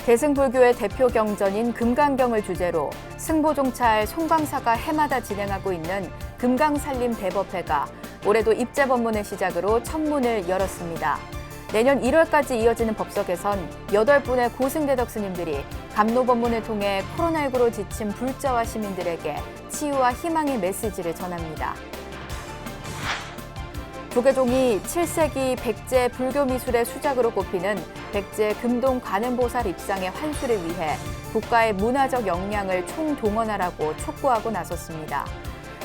대승불교의 대표 경전인 금강경을 주제로 승보종찰 송광사가 해마다 진행하고 있는 금강산림 대법회가 올해도 입제 법문을 시작으로 첫 문을 열었습니다. 내년 1월까지 이어지는 법석에선 8분의 고승대덕 스님들이 감로 법문을 통해 코로나19로 지친 불자와 시민들에게 치유와 희망의 메시지를 전합니다. 조계종이 7세기 백제 불교 미술의 수작으로 꼽히는 백제 금동 관음보살 입상의 환수를 위해 국가의 문화적 역량을 총동원하라고 촉구하고 나섰습니다.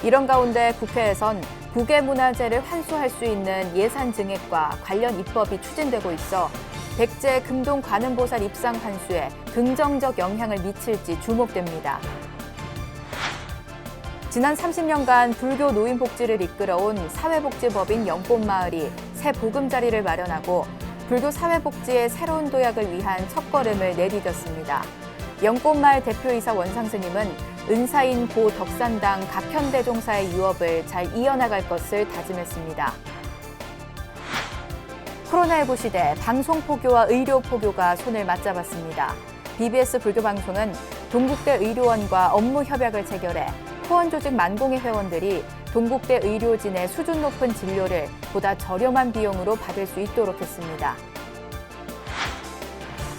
이런 가운데 국회에선 국외문화재를 환수할 수 있는 예산 증액과 관련 입법이 추진되고 있어 백제 금동 관음보살 입상 환수에 긍정적 영향을 미칠지 주목됩니다. 지난 30년간 불교 노인 복지를 이끌어온 사회복지법인 영꽃마을이 새 보금자리를 마련하고 불교 사회복지의 새로운 도약을 위한 첫걸음을 내디뎠습니다. 영꽃마을 대표이사 원상스님은 은사인 고 덕산당 각현대종사의 유업을 잘 이어나갈 것을 다짐했습니다. 코로나19 시대 방송 포교와 의료 포교가 손을 맞잡았습니다. BBS 불교방송은 동국대 의료원과 업무 협약을 체결해 후원조직 만공의 회원들이 동국대 의료진의 수준 높은 진료를 보다 저렴한 비용으로 받을 수 있도록 했습니다.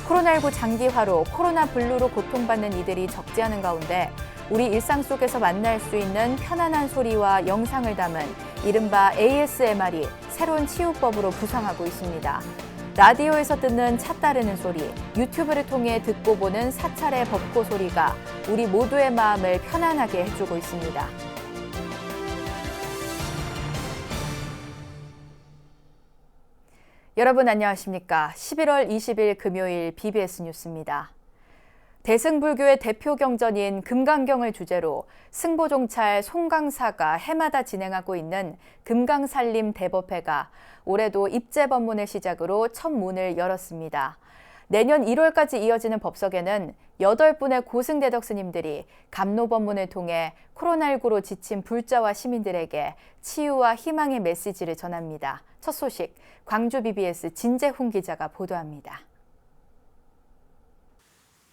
코로나19 장기화로 코로나 블루로 고통받는 이들이 적지 않은 가운데 우리 일상 속에서 만날 수 있는 편안한 소리와 영상을 담은 이른바 ASMR이 새로운 치유법으로 부상하고 있습니다. 라디오에서 듣는 차 따르는 소리, 유튜브를 통해 듣고 보는 사찰의 법고 소리가 우리 모두의 마음을 편안하게 해주고 있습니다. 여러분 안녕하십니까? 11월 20일 금요일 BBS 뉴스입니다. 대승불교의 대표 경전인 금강경을 주제로 승보종찰 송광사가 해마다 진행하고 있는 금강산림 대법회가 올해도 입제 법문을 시작으로 첫 문을 열었습니다. 내년 1월까지 이어지는 법석에는 8분의 고승대덕 스님들이 감로 법문을 통해 코로나19로 지친 불자와 시민들에게 치유와 희망의 메시지를 전합니다. 첫 소식, 광주 BBS 진재훈 기자가 보도합니다.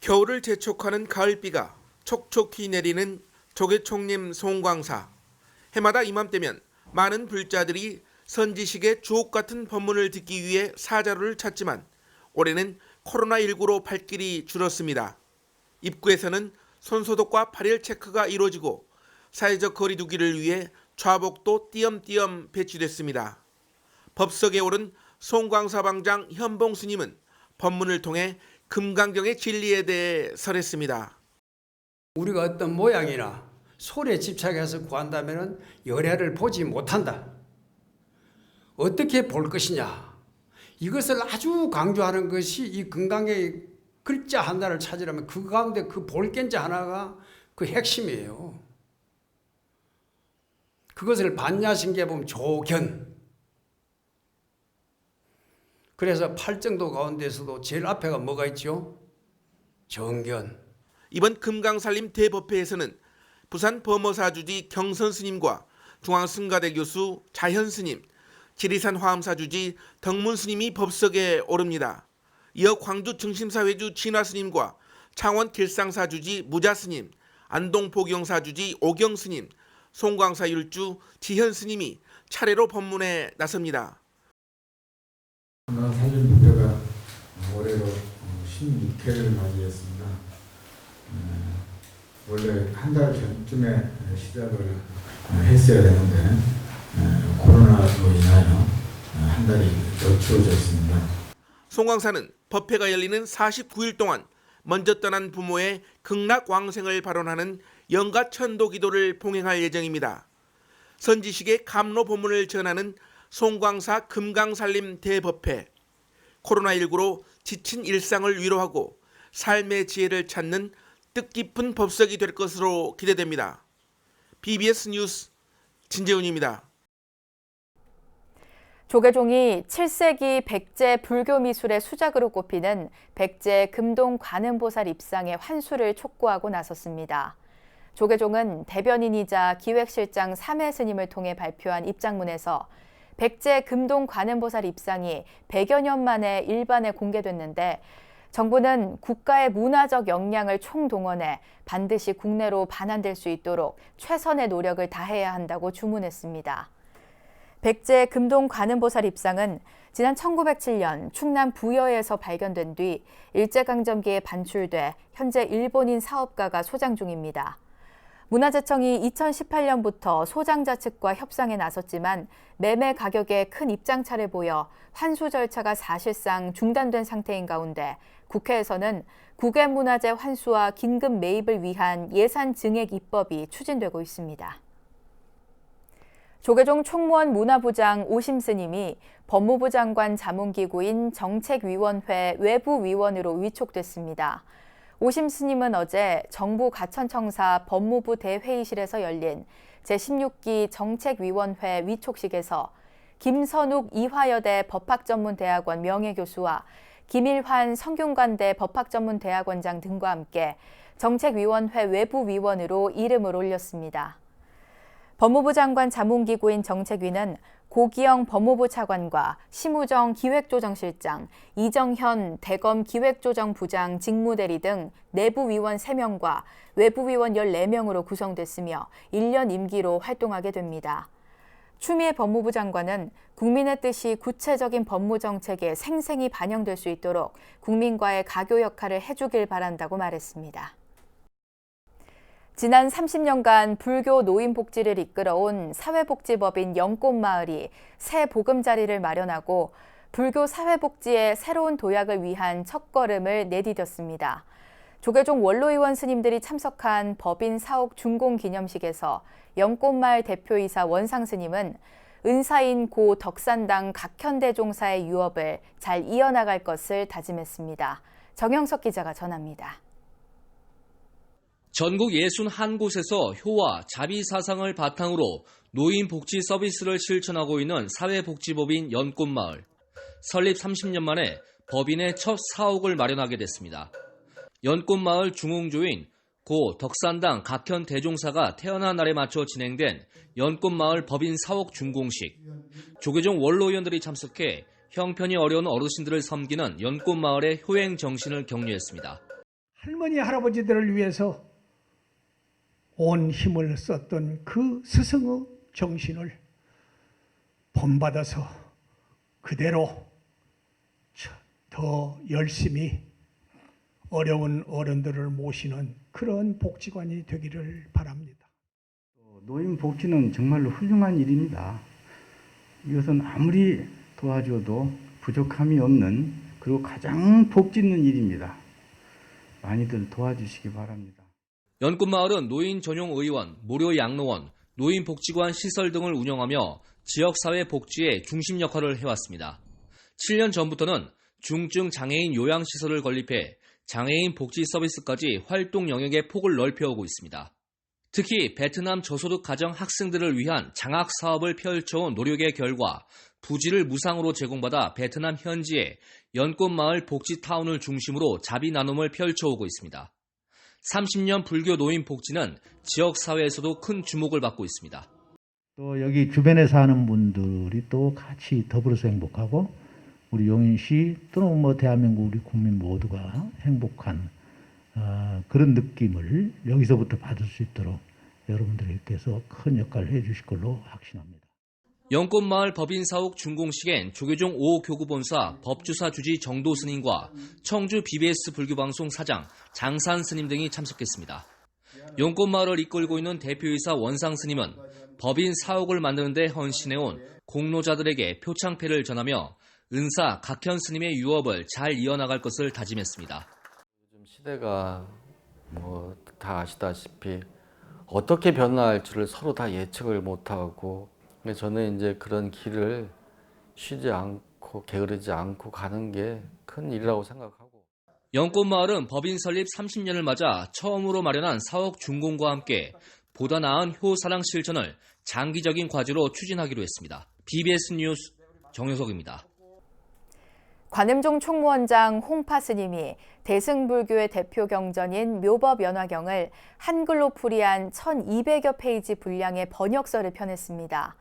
겨울을 재촉하는 가을비가 촉촉히 내리는 조계총림 송광사. 해마다 이맘때면 많은 불자들이 선지식의 주옥같은 법문을 듣기 위해 사자로를 찾지만 올해는 코로나19로 발길이 줄었습니다. 입구에서는 손소독과 발열 체크가 이루어지고 사회적 거리 두기를 위해 좌복도 띄엄띄엄 배치됐습니다. 법석에 오른 송광사 방장 현봉 스님은 법문을 통해 금강경의 진리에 대해 설했습니다. 우리가 어떤 모양이나 소리에 집착해서 구한다면 열애를 보지 못한다. 어떻게 볼 것이냐. 이것을 아주 강조하는 것이 이 금강경의 글자 하나를 찾으려면 그 가운데 그 볼견자 하나가 그 핵심이에요. 그것을 반야신기에 보면 조견. 그래서 팔정도 가운데서도 제일 앞에가 뭐가 있죠? 정견. 이번 금강산림 대법회에서는 부산 범어사주지 경선스님과 중앙승가대 교수 자현스님, 지리산 화엄사주지 덕문스님이 법석에 오릅니다. 이어 광주 증심사회주 진화스님과 창원 길상사주지 무자스님, 안동포경사주지 오경스님, 송광사율주 지현스님이 차례로 법문에 나섭니다. 산림불교가 올해로 16회를 맞이했습니다. 원래 한 달 전쯤에 시작을 했어야 되는데 코로나로 인하여 한 달이 늦춰져 있습니다. 송광사는 법회가 열리는 49일 동안 먼저 떠난 부모의 극락왕생을 발언하는 영가 천도 기도를 봉행할 예정입니다. 선지식의 감로 법문을 전하는 송광사 금강산림 대법회. 코로나19로 지친 일상을 위로하고 삶의 지혜를 찾는 뜻깊은 법석이 될 것으로 기대됩니다. BBS 뉴스 진재훈입니다. 조계종이 7세기 백제 불교 미술의 수작으로 꼽히는 백제 금동 관음보살 입상의 환수를 촉구하고 나섰습니다. 조계종은 대변인이자 기획실장 3회 스님을 통해 발표한 입장문에서 백제 금동 관음보살 입상이 100여 년 만에 일반에 공개됐는데 정부는 국가의 문화적 역량을 총동원해 반드시 국내로 반환될 수 있도록 최선의 노력을 다해야 한다고 주문했습니다. 백제 금동 관음보살 입상은 지난 1907년 충남 부여에서 발견된 뒤 일제강점기에 반출돼 현재 일본인 사업가가 소장 중입니다. 문화재청이 2018년부터 소장자 측과 협상에 나섰지만 매매 가격에 큰 입장차를 보여 환수 절차가 사실상 중단된 상태인 가운데 국회에서는 국외문화재 환수와 긴급 매입을 위한 예산 증액 입법이 추진되고 있습니다. 조계종 총무원 문화부장 오심스님이 법무부 장관 자문기구인 정책위원회 외부위원으로 위촉됐습니다. 오심스님은 어제 정부 가천청사 법무부 대회의실에서 열린 제16기 정책위원회 위촉식에서 김선욱 이화여대 법학전문대학원 명예교수와 김일환 성균관대 법학전문대학원장 등과 함께 정책위원회 외부위원으로 이름을 올렸습니다. 법무부 장관 자문기구인 정책위는 고기영 법무부 차관과 심우정 기획조정실장, 이정현 대검 기획조정부장 직무대리 등 내부위원 3명과 외부위원 14명으로 구성됐으며 1년 임기로 활동하게 됩니다. 추미애 법무부 장관은 국민의 뜻이 구체적인 법무정책에 생생히 반영될 수 있도록 국민과의 가교 역할을 해주길 바란다고 말했습니다. 지난 30년간 불교 노인 복지를 이끌어온 사회복지법인 연꽃마을이 새 보금자리를 마련하고 불교 사회복지의 새로운 도약을 위한 첫걸음을 내디뎠습니다. 조계종 원로의원 스님들이 참석한 법인 사옥 준공 기념식에서 연꽃마을 대표이사 원상 스님은 은사인 고 덕산당 각현대종사의 유업을 잘 이어나갈 것을 다짐했습니다. 정영석 기자가 전합니다. 전국 61곳에서 효와 자비 사상을 바탕으로 노인 복지 서비스를 실천하고 있는 사회복지법인 연꽃마을. 설립 30년 만에 법인의 첫 사옥을 마련하게 됐습니다. 연꽃마을 중흥조인 고 덕산당 각현 대종사가 태어난 날에 맞춰 진행된 연꽃마을 법인 사옥 준공식. 조계종 원로의원들이 참석해 형편이 어려운 어르신들을 섬기는 연꽃마을의 효행 정신을 격려했습니다. 할머니 할아버지들을 위해서 온 힘을 썼던 그 스승의 정신을 본받아서 그대로 더 열심히 어려운 어른들을 모시는 그런 복지관이 되기를 바랍니다. 노인 복지는 정말로 훌륭한 일입니다. 이것은 아무리 도와줘도 부족함이 없는 그리고 가장 복 짓는 일입니다. 많이들 도와주시기 바랍니다. 연꽃마을은 노인 전용 의원, 무료 양로원, 노인복지관 시설 등을 운영하며 지역사회 복지에 중심 역할을 해왔습니다. 7년 전부터는 중증 장애인 요양시설을 건립해 장애인 복지 서비스까지 활동 영역의 폭을 넓혀오고 있습니다. 특히 베트남 저소득 가정 학생들을 위한 장학 사업을 펼쳐온 노력의 결과 부지를 무상으로 제공받아 베트남 현지에 연꽃마을 복지타운을 중심으로 자비 나눔을 펼쳐오고 있습니다. 30년 불교 노인 복지는 지역사회에서도 큰 주목을 받고 있습니다. 또 여기 주변에 사는 분들이 또 같이 더불어서 행복하고 우리 용인시 또는 대한민국 우리 국민 모두가 행복한 그런 느낌을 여기서부터 받을 수 있도록 여러분들께서 큰 역할을 해주실 걸로 확신합니다. 연꽃마을 법인 사옥 준공식엔 조계종 5호 교구본사 법주사 주지 정도 스님과 청주 BBS 불교방송 사장 장산 스님 등이 참석했습니다. 연꽃마을을 이끌고 있는 대표이사 원상 스님은 법인 사옥을 만드는 데 헌신해온 공로자들에게 표창패를 전하며 은사 각현 스님의 유업을 잘 이어나갈 것을 다짐했습니다. 요즘 시대가 다 아시다시피 어떻게 변화할지를 서로 다 예측을 못하고 저는 이제 그런 길을 쉬지 않고 게으르지 않고 가는 게 큰 일이라고 생각하고. 연꽃마을은 법인 설립 30년을 맞아 처음으로 마련한 사옥 준공과 함께 보다 나은 효사랑 실천을 장기적인 과제로 추진하기로 했습니다. BBS 뉴스 정효석입니다. 관음종 총무원장 홍파 스님이 대승불교의 대표 경전인 묘법연화경을 한글로 풀이한 1200여 페이지 분량의 번역서를 펴냈습니다.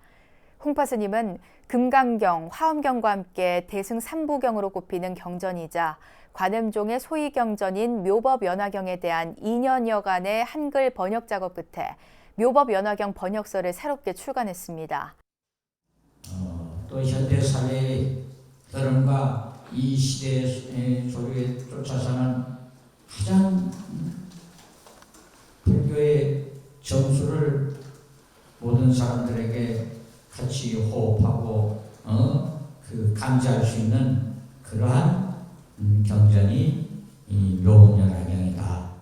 홍파 스님은 금강경, 화엄경과 함께 대승 3부경으로 꼽히는 경전이자 관음종의 소위 경전인 묘법연화경에 대한 2년여간의 한글 번역 작업 끝에 묘법연화경 번역서를 새롭게 출간했습니다. 또 현대 사회의 흐름과 이 시대의 조류에 쫓아서는 가장 불교의 정수를 모든 사람들에게 같이 호흡하고 감지할 수 있는 그러한 경전이 이 묘법연화경이다.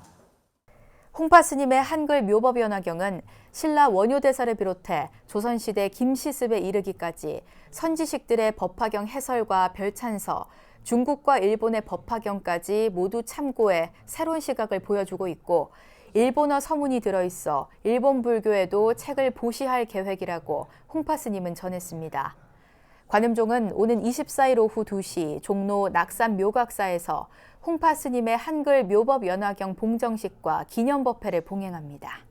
홍파 스님의 한글 묘법연화경은 신라 원효대사를 비롯해 조선시대 김시습에 이르기까지 선지식들의 법화경 해설과 별찬서, 중국과 일본의 법화경까지 모두 참고해 새로운 시각을 보여주고 있고 일본어 서문이 들어있어 일본 불교에도 책을 보시할 계획이라고 홍파 스님은 전했습니다. 관음종은 오는 24일 오후 2시 종로 낙산 묘각사에서 홍파 스님의 한글 묘법연화경 봉정식과 기념법회를 봉행합니다.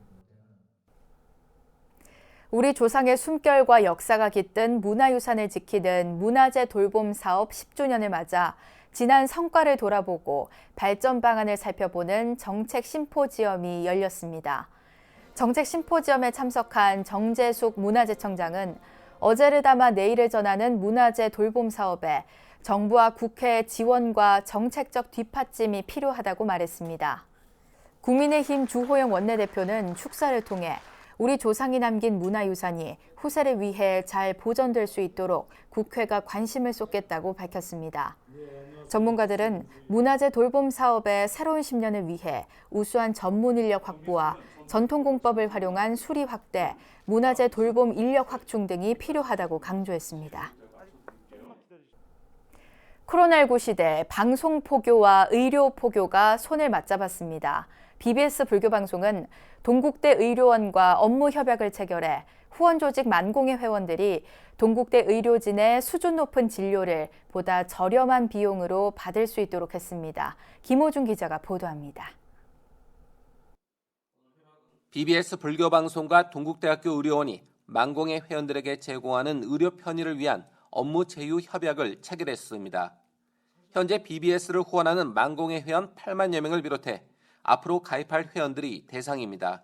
우리 조상의 숨결과 역사가 깃든 문화유산을 지키는 문화재 돌봄 사업 10주년을 맞아 지난 성과를 돌아보고 발전 방안을 살펴보는 정책 심포지엄이 열렸습니다. 정책 심포지엄에 참석한 정재숙 문화재청장은 어제를 담아 내일을 전하는 문화재 돌봄 사업에 정부와 국회의 지원과 정책적 뒷받침이 필요하다고 말했습니다. 국민의힘 주호영 원내대표는 축사를 통해 우리 조상이 남긴 문화유산이 후세를 위해 잘 보존될 수 있도록 국회가 관심을 쏟겠다고 밝혔습니다. 전문가들은 문화재 돌봄 사업의 새로운 10년을 위해 우수한 전문 인력 확보와 전통공법을 활용한 수리 확대, 문화재 돌봄 인력 확충 등이 필요하다고 강조했습니다. 코로나19 시대 방송 포교와 의료 포교가 손을 맞잡았습니다. BBS 불교방송은 동국대 의료원과 업무 협약을 체결해 후원 조직 만공의 회원들이 동국대 의료진의 수준 높은 진료를 보다 저렴한 비용으로 받을 수 있도록 했습니다. 김호준 기자가 보도합니다. BBS 불교방송과 동국대학교 의료원이 만공의 회원들에게 제공하는 의료 편의를 위한 업무 제휴 협약을 체결했습니다. 현재 BBS를 후원하는 만공의 회원 8만여 명을 비롯해 앞으로 가입할 회원들이 대상입니다.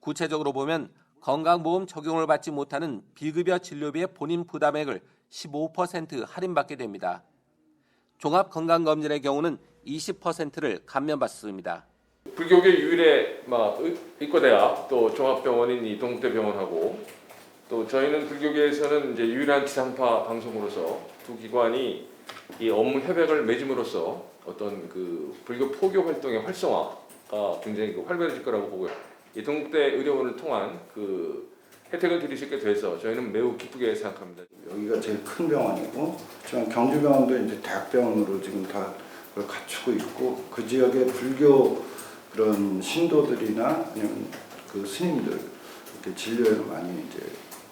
구체적으로 보면 건강보험 적용을 받지 못하는 비급여 진료비의 본인 부담액을 15% 할인받게 됩니다. 종합건강검진의 경우는 20%를 감면받습니다. 불교계 유일의 의과대학 또 종합병원인 이 동국대병원하고 또 저희는 불교계에서는 이제 유일한 지상파 방송으로서 두 기관이 이 업무 협약을 맺음으로써 어떤 그 불교 포교 활동의 활성화가 굉장히 활발해질 거라고 보고요. 이 동국대 의료원을 통한 그 혜택을 드릴 수 있게 돼서 저희는 매우 기쁘게 생각합니다. 여기가 제일 큰 병원이고, 지금 경주병원도 이제 대학병원으로 지금 다 그걸 갖추고 있고, 그 지역의 불교 그런 신도들이나 아니면 그 스님들 이렇게 진료에 많이 이제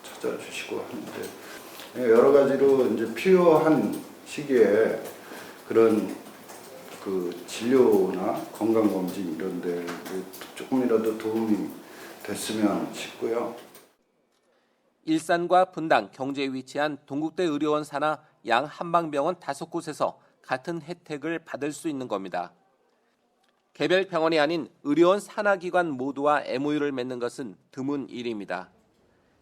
찾아주시고 하는데, 여러 가지로 이제 필요한 시기에 그런 그 진료나 건강검진 이런 데 조금이라도 도움이 됐으면 싶고요. 일산과 분당, 경주에 위치한 동국대 의료원 산하 양 한방병원 5곳에서 같은 혜택을 받을 수 있는 겁니다. 개별 병원이 아닌 의료원 산하기관 모두와 MOU를 맺는 것은 드문 일입니다.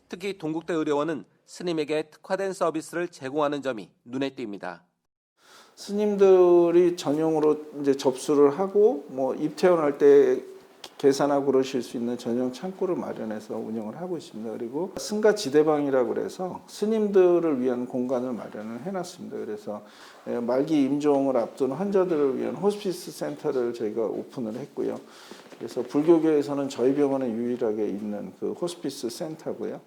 특히 동국대 의료원은 스님에게 특화된 서비스를 제공하는 점이 눈에 띕니다. 스님들이 전용으로 이제 접수를 하고 입퇴원할 때 계산하고 그러실 수 있는 전용 창구를 마련해서 운영을 하고 있습니다. 그리고 승가 지대방이라고 그래서 스님들을 위한 공간을 마련을 해놨습니다. 그래서 말기 임종을 앞둔 환자들을 위한 호스피스 센터를 저희가 오픈을 했고요. 그래서 불교계에서는 저희 병원에 유일하게 있는 그 호스피스 센터고요.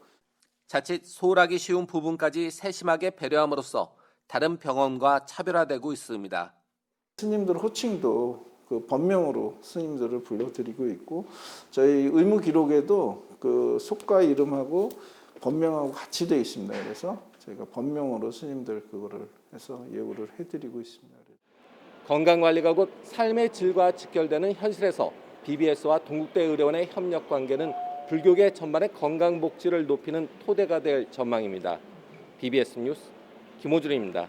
자칫 소홀하기 쉬운 부분까지 세심하게 배려함으로써 다른 병원과 차별화되고 있습니다. 스님들 호칭도 그 법명으로 스님들을 불러드리고 있고, 저희 의무 기록에도 그 속가 이름하고 법명하고 같이 되어 있습니다. 그래서 저희가 법명으로 스님들 그거를 해서 예우를 해드리고 있습니다. 건강관리가 곧 삶의 질과 직결되는 현실에서 BBS와 동국대 의료원의 협력 관계는 불교계 전반의 건강 복지를 높이는 토대가 될 전망입니다. BBS 뉴스 김호준입니다.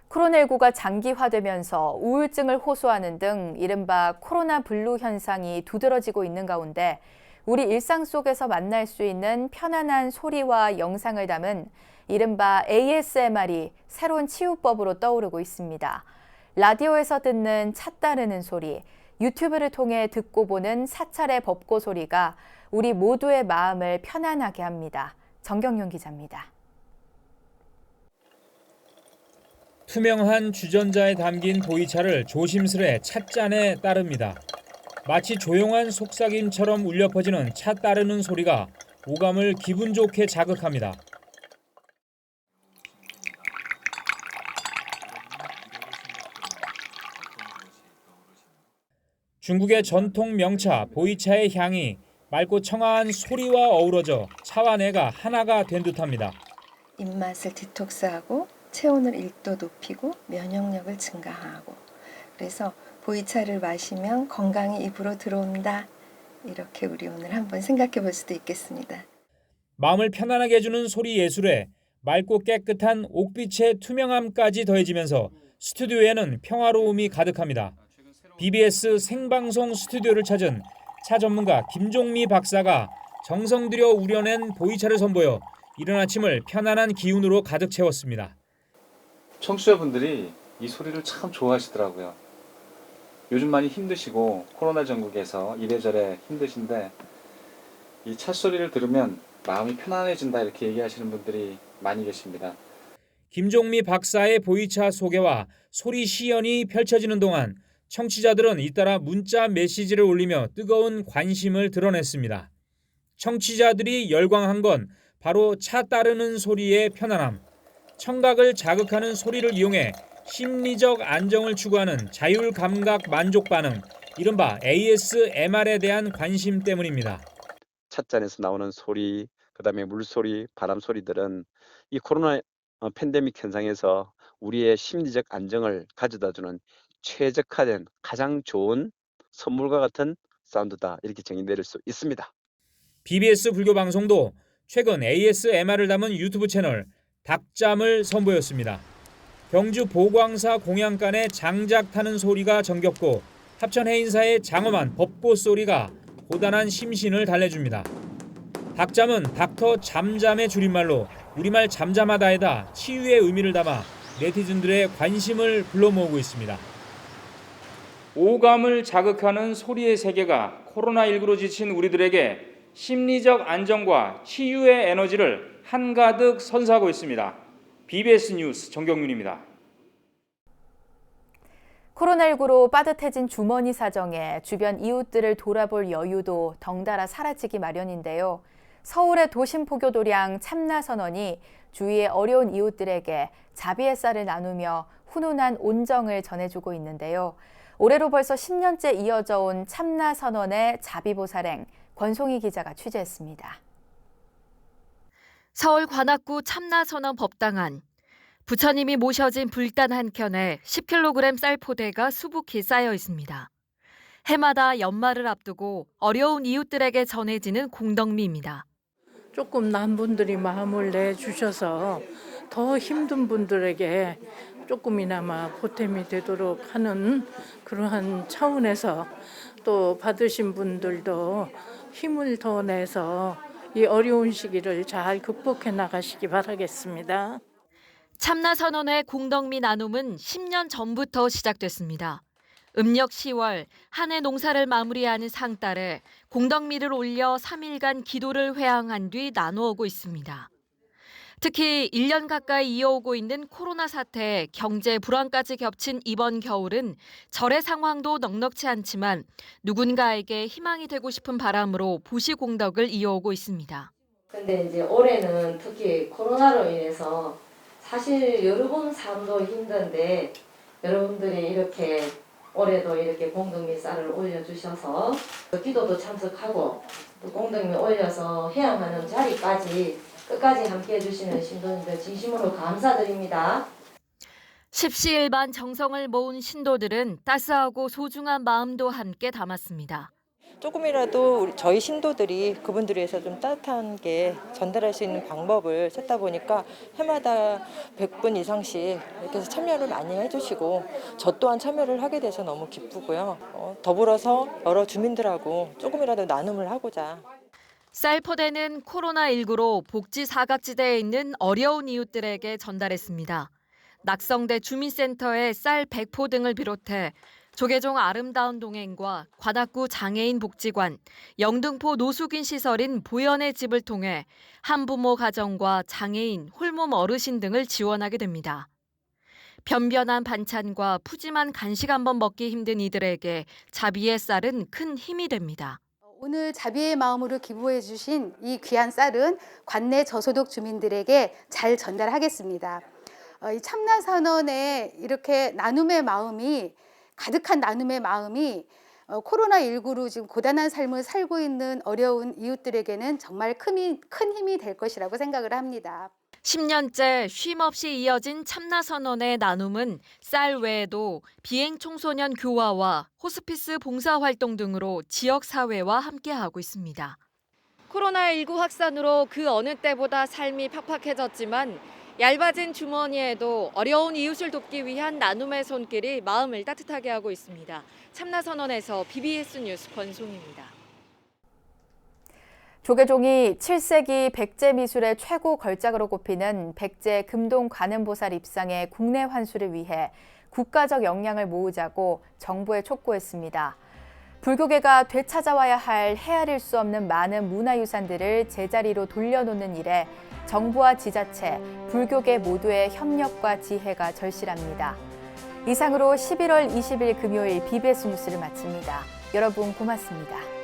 코로나19가 장기화되면서 우울증을 호소하는 등 이른바 코로나 블루 현상이 두드러지고 있는 가운데 우리 일상 속에서 만날 수 있는 편안한 소리와 영상을 담은 이른바 ASMR이 새로운 치유법으로 떠오르고 있습니다. 라디오에서 듣는 차 따르는 소리, 유튜브를 통해 듣고 보는 사찰의 법고 소리가 우리 모두의 마음을 편안하게 합니다. 정경윤 기자입니다. 투명한 주전자에 담긴 보이차를 조심스레 찻잔에 따릅니다. 마치 조용한 속삭임처럼 울려 퍼지는 차 따르는 소리가 오감을 기분 좋게 자극합니다. 중국의 전통 명차 보이차의 향이 맑고 청아한 소리와 어우러져 차와 내가 하나가 된 듯합니다. 입맛을 디톡스하고 체온을 1도 높이고 면역력을 증가하고, 그래서 보이차를 마시면 건강이 입으로 들어온다. 이렇게 우리 오늘 한번 생각해 볼 수도 있겠습니다. 마음을 편안하게 해주는 소리 예술에 맑고 깨끗한 옥빛의 투명함까지 더해지면서 스튜디오에는 평화로움이 가득합니다. BBS 생방송 스튜디오를 찾은 차 전문가 김종미 박사가 정성 들여 우려낸 보이차를 선보여 이른 아침을 편안한 기운으로 가득 채웠습니다. 청취자분들이 이 소리를 참 좋아하시더라고요. 요즘 많이 힘드시고 코로나 전국에서 이래저래 힘드신데 이 차 소리를 들으면 마음이 편안해진다 이렇게 얘기하시는 분들이 많이 계십니다. 김종미 박사의 보이차 소개와 소리 시연이 펼쳐지는 동안 청취자들은 잇따라 문자 메시지를 올리며 뜨거운 관심을 드러냈습니다. 청취자들이 열광한 건 바로 차 따르는 소리의 편안함, 청각을 자극하는 소리를 이용해 심리적 안정을 추구하는 자율감각 만족 반응, 이른바 ASMR에 대한 관심 때문입니다. 찻잔에서 나오는 소리, 그다음에 물소리, 바람 소리들은 이 코로나 팬데믹 현상에서 우리의 심리적 안정을 가져다주는 최적화된 가장 좋은 선물과 같은 사운드다, 이렇게 정의 내릴 수 있습니다. BBS 불교 방송도 최근 ASMR을 담은 유튜브 채널 닭잠을 선보였습니다. 경주 보광사 공양간의 장작 타는 소리가 정겹고 합천 해인사의 장엄한 법고 소리가 고단한 심신을 달래줍니다. 닭잠은 닥터 잠잠의 줄임말로 우리말 잠잠하다에다 치유의 의미를 담아 네티즌들의 관심을 불러 모으고 있습니다. 오감을 자극하는 소리의 세계가 코로나19로 지친 우리들에게 심리적 안정과 치유의 에너지를 한가득 선사하고 있습니다. BBS 뉴스 정경윤입니다. 코로나19로 빠듯해진 주머니 사정에 주변 이웃들을 돌아볼 여유도 덩달아 사라지기 마련인데요. 서울의 도심포교도량 참나선언이 주위의 어려운 이웃들에게 자비의 쌀을 나누며 훈훈한 온정을 전해주고 있는데요. 올해로 벌써 10년째 이어져 온 참나선언의 자비보살행, 권송희 기자가 취재했습니다. 서울 관악구 참나선언 법당안. 부처님이 모셔진 불단 한 켠에 10kg 쌀포대가 수북히 쌓여 있습니다. 해마다 연말을 앞두고 어려운 이웃들에게 전해지는 공덕미입니다. 조금 난 분들이 마음을 내주셔서 더 힘든 분들에게 조금이나마 보탬이 되도록 하는 그러한 차원에서 또 받으신 분들도 힘을 더 내서 이 어려운 시기를 잘 극복해 나가시기 바라겠습니다. 참나선언의 공덕미 나눔은 10년 전부터 시작됐습니다. 음력 10월 한 해 농사를 마무리하는 상달에 공덕미를 올려 3일간 기도를 회항한 뒤 나누어오고 있습니다. 특히 1년 가까이 이어오고 있는 코로나 사태에 경제 불황까지 겹친 이번 겨울은 절의 상황도 넉넉치 않지만 누군가에게 희망이 되고 싶은 바람으로 보시 공덕을 이어오고 있습니다. 근데 이제 올해는 특히 코로나로 인해서 사실 여러분 삶도 힘든데 여러분들이 이렇게 올해도 이렇게 공덕미 쌀을 올려주셔서 기도도 참석하고 또 공덕미 올려서 회항하는 자리까지 끝까지 함께해 주시는 신도님들 진심으로 감사드립니다. 십시일반 정성을 모은 신도들은 따스하고 소중한 마음도 함께 담았습니다. 조금이라도 저희 신도들이 그분들을 위해서 좀 따뜻한 게 전달할 수 있는 방법을 찾다 보니까 해마다 100분 이상씩 이렇게 해서 참여를 많이 해주시고 저 또한 참여를 하게 돼서 너무 기쁘고요. 더불어서 여러 주민들하고 조금이라도 나눔을 하고자. 쌀 포대는 코로나19로 복지 사각지대에 있는 어려운 이웃들에게 전달했습니다. 낙성대 주민센터의 쌀 100포 등을 비롯해 조계종 아름다운 동행과 관악구 장애인 복지관, 영등포 노숙인 시설인 보현의 집을 통해 한부모 가정과 장애인, 홀몸 어르신 등을 지원하게 됩니다. 변변한 반찬과 푸짐한 간식 한번 먹기 힘든 이들에게 자비의 쌀은 큰 힘이 됩니다. 오늘 자비의 마음으로 기부해 주신 이 귀한 쌀은 관내 저소득 주민들에게 잘 전달하겠습니다. 이 참나선언에 이렇게 나눔의 마음이 가득한 나눔의 마음이 코로나19로 지금 고단한 삶을 살고 있는 어려운 이웃들에게는 정말 큰 힘이 될 것이라고 생각을 합니다. 10년째 쉼없이 이어진 참나선언의 나눔은 쌀 외에도 비행 청소년 교화와 호스피스 봉사활동 등으로 지역사회와 함께하고 있습니다. 코로나19 확산으로 그 어느 때보다 삶이 팍팍해졌지만 얇아진 주머니에도 어려운 이웃을 돕기 위한 나눔의 손길이 마음을 따뜻하게 하고 있습니다. 참나선언에서 BBS 뉴스 권송입니다. 조계종이 7세기 백제 미술의 최고 걸작으로 꼽히는 백제 금동 관음보살 입상의 국내 환수를 위해 국가적 역량을 모으자고 정부에 촉구했습니다. 불교계가 되찾아와야 할 헤아릴 수 없는 많은 문화유산들을 제자리로 돌려놓는 일에 정부와 지자체, 불교계 모두의 협력과 지혜가 절실합니다. 이상으로 11월 20일 금요일 BBS 뉴스를 마칩니다. 여러분 고맙습니다.